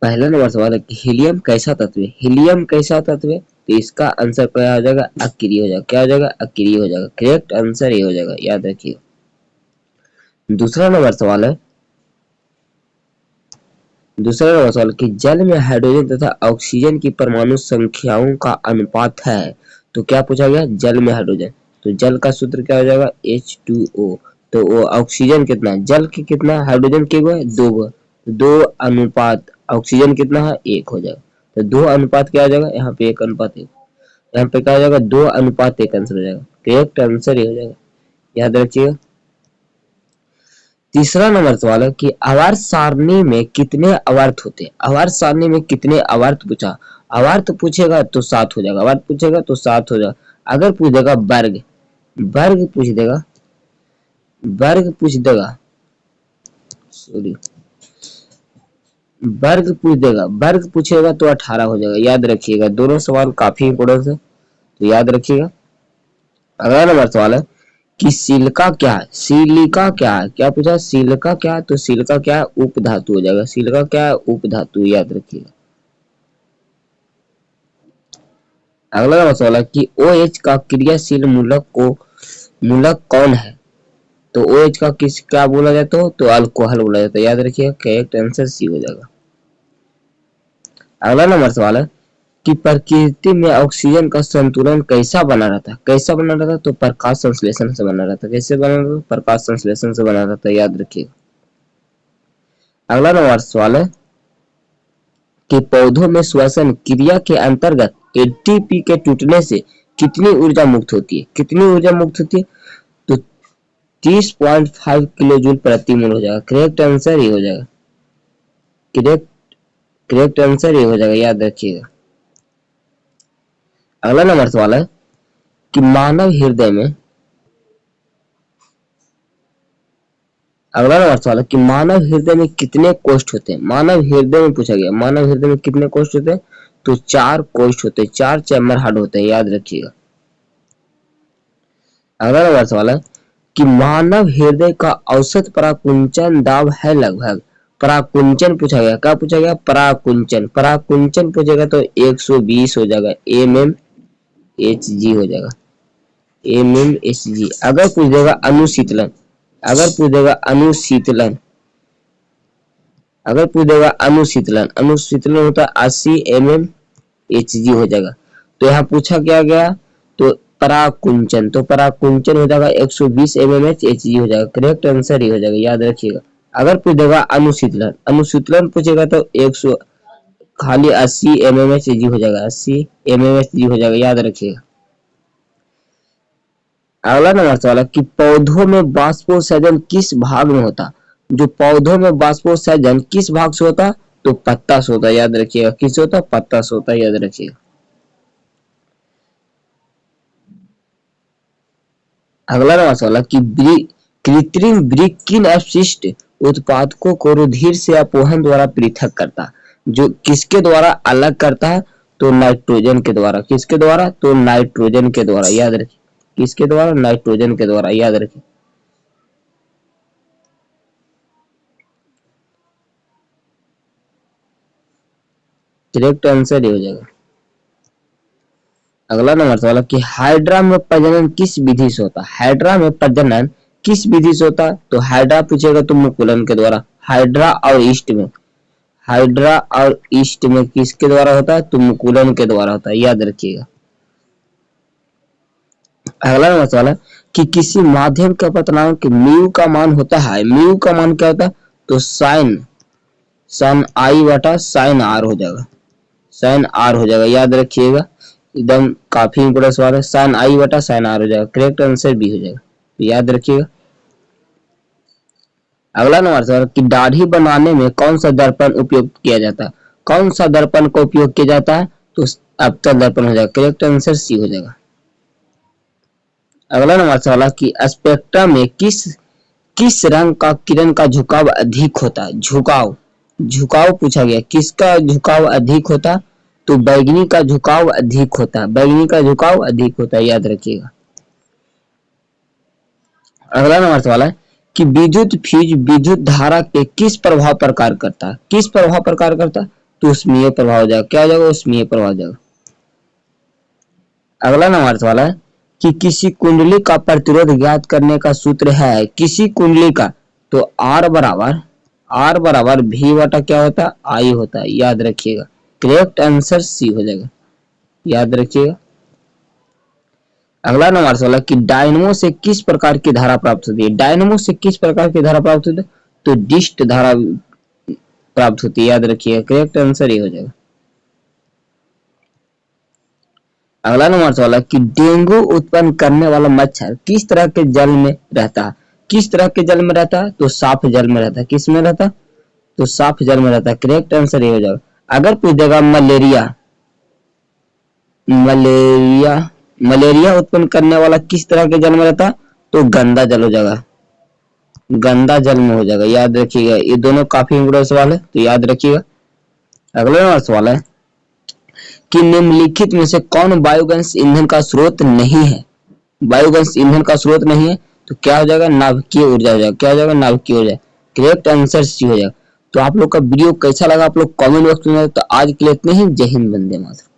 पहला नंबर सवाल है कि हीलियम कैसा तत्व है। हीलियम कैसा तत्व है, तो इसका आंसर क्या हो जाएगा, अक्रिय हो जाएगा। क्या हो जाएगा, अक्रिय हो जाएगा। करेक्ट आंसर ये हो जाएगा, याद रखिएगा। दूसरा नंबर सवाल है, दूसरा नंबर सवाल कि जल में हाइड्रोजन तथा ऑक्सीजन की परमाणु संख्याओं का अनुपात है। तो क्या पूछा गया, जल में हाइड्रोजन, तो जल का सूत्र क्या हो जाएगा, H2O। तो वो ऑक्सीजन कितना, जल के कितना, हाइड्रोजन के गो है, 2 गो, 2 अनुपात ऑक्सीजन कितना है, 1 हो जाएगा। तो 2 अनुपात क्या हो जाएगा, यहाँ पे 1 अनुपात 1, यहाँ पे क्या हो जाएगा, 2 अनुपात 1 आंसर हो जाएगा। करेक्ट आंसर ये हो जाएगा, याद रखिएगा। तीसरा नंबर सवाल है कि आवर्त सारणी में कितने आवर्त होते हैं। आवर्त सारणी में कितने आवर्त पूछा, आवर्त पूछेगा तो 7 हो जाएगा, आवर्त पूछेगा तो 7 हो जाएगा। अगर पूछ देगा वर्ग, वर्ग पूछ देगा, वर्ग पूछ देगा, सॉरी, वर्ग पूछ देगा, वर्ग पूछेगा तो 18 हो जाएगा। याद रखिएगा, दोनों सवाल काफी इंपोर्टेंट है, तो याद रखिएगा। अगला नंबर सवाल है कि सिलिका क्या है, सिलिका क्या है, क्या पूछा, सिलिका क्या है, तो सिलिका क्या है, उपधातु हो जाएगा। सिलिका क्या है, उपधातु, याद रखिएगा। अगला सवाल है कि OH का क्रियाशील मूलक कौन है। तो OH का किस क्या बोला जाता है, तो अल्कोहल बोला जाता है। याद रखिएगा, करेक्ट आंसर सी हो जाएगा। अगला नंबर सवाल है कि प्रकृति में ऑक्सीजन का संतुलन कैसा बना रहता है। कैसा बना रहता है, तो प्रकाश संश्लेषण से बना रहता है। कैसे बना रहता है, प्रकाश संश्लेषण से बना रहता है, याद रखिएगा। अगला नंबर सवाल है कि पौधों में श्वसन क्रिया के अंतर्गत एटीपी के टूटने से कितनी ऊर्जा मुक्त होती है। कितनी ऊर्जा मुक्त होती है, तो 30.5 किलो जूल प्रति मोल हो जाएगा। करेक्ट आंसर ये हो जाएगा, करेक्ट आंसर ये हो जाएगा, याद रखिएगा। अगला नंबर सवाल है कि मानव हृदय में, अगला नंबर सवाल है कि मानव हृदय में कितने कोष्ठ होते हैं। मानव हृदय में पूछा गया, मानव हृदय में कितने कोष्ठ होते हैं, तो 4 कोष्ठ होते हैं, 4 चैम्बर हार्ट होते हैं, याद रखिएगा। अगला नंबर सवाल है कि मानव हृदय का औसत पराकुंचन दाब है लगभग। पराकुंचन पूछा गया, क्या पूछा गया, पराकुंचन, पराकुंचन पूछेगा तो 120 हो जाएगा, mmHg हो जाएगा, mmHg। अगर पूछ देगा अनुशीतलन, अगर पूछ देगा अनुशीतलन, अगर पूछ देगा अनुशीतलन, अनुशीतलन होता है 80 mmHg हो जाएगा। तो यहाँ पूछा क्या गया, तो पराकुंचन, तो पराकुंचन हो जाएगा 120 mmHg हो जाएगा। करेक्ट आंसर ही हो जाएगा, याद रखिएगा। अगर पूछ देगा अनुशीतलन, अनुशीतलन पूछेगा तो 100 खाली 80 mmHg हो जाएगा, 80 mmHg हो जाएगा, याद रखिएगा। अगला नंबर सवाल है कि पौधों में वाष्पोत्सर्जन किस भाग में होता। जो पौधों में वाष्पोत्सर्जन किस भाग से होता, तो पत्ता से होता है, याद रखिएगा। किस होता, पत्ता से होता है, याद रखिएगा। अगला नंबर सवाल है कि कृत्रिम वृक्क किन अपशिष्ट उत्पादकों को रुधिर से अपोहन द्वारा पृथक करता, जो किसके द्वारा अलग करता है, तो नाइट्रोजन के द्वारा। किसके द्वारा, तो नाइट्रोजन के द्वारा, याद रखिए। किसके द्वारा, नाइट्रोजन के द्वारा, याद रखिए। करेक्ट आंसर ये हो जाएगा। अगला नंबर सवाल है कि हाइड्रा में प्रजनन किस विधि से होता है। हाइड्रा में प्रजनन किस विधि से होता है, तो हाइड्रा पूछेगा तो मुकुलन के द्वारा। हाइड्रा और ईस्ट में, हाइड्रा और ईस्ट में किसके द्वारा होता है, तो मुकुलन के द्वारा होता है, याद रखिएगा। अगला नंबर सवाल है कि किसी माध्यम के अपवर्तनांक म्यू का मान होता है। म्यू का मान क्या होता है, तो साइन आई बटा साइन आर हो जाएगा, साइन आर हो जाएगा, याद रखिएगा। एकदम काफी इंपोर्टेंट सवाल है, साइन आई बटा साइन आर हो जाएगा। करेक्ट आंसर बी हो जाएगा, तो याद रखिएगा। अगला नंबर सवाल कि दाढ़ी बनाने में कौन सा दर्पण उपयोग किया जाता है। कौन सा दर्पण का उपयोग किया जाता है, तो अवतल दर्पण हो जाएगा। करेक्ट आंसर सी हो जाएगा। अगला नंबर सवाल कि स्पेक्ट्रम में किस रंग का किरण का झुकाव अधिक होता है। झुकाव पूछा गया, किसका झुकाव अधिक होता, तो बैगनी का झुकाव अधिक होता है, बैगनी का झुकाव अधिक होता है, याद रखिएगा। अगला नंबर सवाल है कि विद्युत फ्यूज विद्युत धारा के किस प्रभाव पर कार्य करता है। किस प्रभाव पर कार्य करता है, तो ऊष्मीय प्रभाव हो जाएगा। क्या हो जाएगा? ऊष्मीय प्रभाव हो जाएगा। अगला नंबर वाला है कि किसी कुंडली का प्रतिरोध ज्ञात करने का सूत्र है। किसी कुंडली का तो आर बराबर भी बटा क्या होता है? आई होता है। याद रखिएगा। करेक्ट आंसर सी हो जाएगा। याद रखिएगा। अगला नंबर वाला कि डायनमो से किस प्रकार की धारा प्राप्त होती है? डायनमो से किस प्रकार की धारा प्राप्त होती है? तो डिस्ट धारा प्राप्त होती है। याद रखिएगा। करेक्ट आंसर ये हो जाएगा। अगला नंबर वाला कि डेंगू उत्पन्न करने वाला मच्छर किस तरह के जल में रहता है? किस तरह के जल में रहता है? तो साफ जल में रहता है। किस में रहता है? तो साफ जल में रहता है। करेक्ट आंसर ये हो जाएगा। अगर पूछ देगा मलेरिया उत्पन्न करने वाला किस तरह के जल में रहता है? तो गंदा जल हो जाएगा। गंदा जल में हो जाएगा। याद रखिएगा। ये दोनों काफी इंपॉर्टेंट सवाल है, तो याद रखिएगा। अगला सवाल है कि निम्नलिखित में से कौन बायोगैस ईंधन का स्रोत नहीं है? बायोगैस ईंधन का स्रोत नहीं है तो क्या हो जाएगा? नाभिकीय ऊर्जा हो जाएगा। क्या हो जाएगा? नाभिकीय ऊर्जा। करेक्ट आंसर सी हो जाएगा। तो आप लोग का वीडियो कैसा लगा आप लोग कमेंट बॉक्स में। तो आज के लिए इतने ही। जय हिंद, वंदे मातरम।